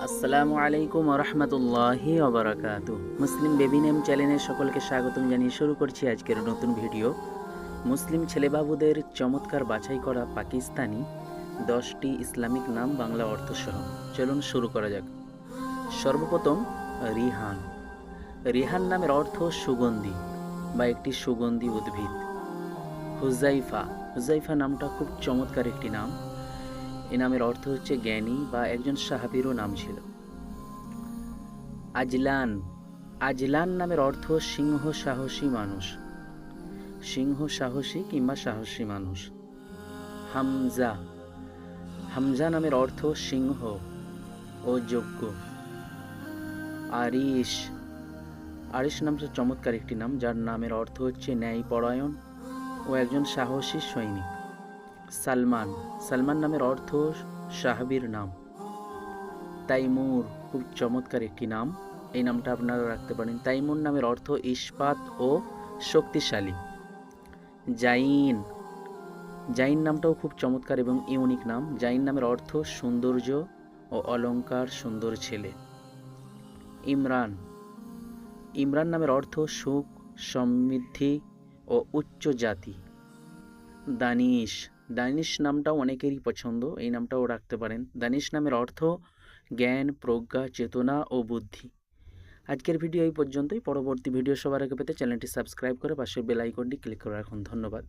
আসসালামু আলাইকুম রহমতুল্লাহি ওবরাকাতু। মুসলিম বেবি নেম চ্যানেলে সকলকে স্বাগতম জানিয়ে শুরু করছি আজকের নতুন ভিডিও। মুসলিম ছেলেবাবুদের চমৎকার বাছাই করা পাকিস্তানি 10টি ইসলামিক নাম বাংলা অর্থসহ। চলুন শুরু করা যাক। সর্বপ্রথম রিহান। রিহান নামের অর্থ সুগন্ধি বা একটি সুগন্ধি উদ্ভিদ। হুজাইফা। হুজাইফা নামটা খুব চমৎকার একটি নাম। এ নামের অর্থ হচ্ছে জ্ঞানী বা একজন সাহাবীরও নাম ছিল। আজলান। আজলান নামের অর্থ সিংহ সাহসী মানুষ। সিংহ সাহসী কিংবা সাহসী মানুষ। হামজা। হামজা নামের অর্থ সিংহ ও যোগ্য। আরিশ। আরিশ নামটা চমৎকার একটি নাম, যার নামের অর্থ হচ্ছে ন্যায়পরায়ণ ও একজন সাহসী সৈনিক। সালমান। সালমান নামের অর্থ সাহাবীর নাম। তাইমুর খুব চমৎকার একটি নাম, এই নামটা আপনারা রাখতে পারেন। তাইমুর নামের অর্থ ইস্পাত ও শক্তিশালী। জাইন। জাইন নামটাও খুব চমৎকার এবং ইউনিক নাম। জাইন নামের অর্থ সৌন্দর্য ও অলংকার সুন্দর ছেলে। ইমরান। ইমরান নামের অর্থ সুখ, সমৃদ্ধি ও উচ্চ জাতি। দানিশ। দানিশ নামটাও অনেকেরই পছন্দ, এই নামটাও রাখতে পারেন। দানিশ নামের অর্থ জ্ঞান, প্রজ্ঞা, চেতনা ও বুদ্ধি। আজকের ভিডিও এই পর্যন্তই। পরবর্তী ভিডিও সবার আগে পেতে চ্যানেলটি সাবস্ক্রাইব করে পাশের বেল আইকনটি ক্লিক করে রাখুন। ধন্যবাদ।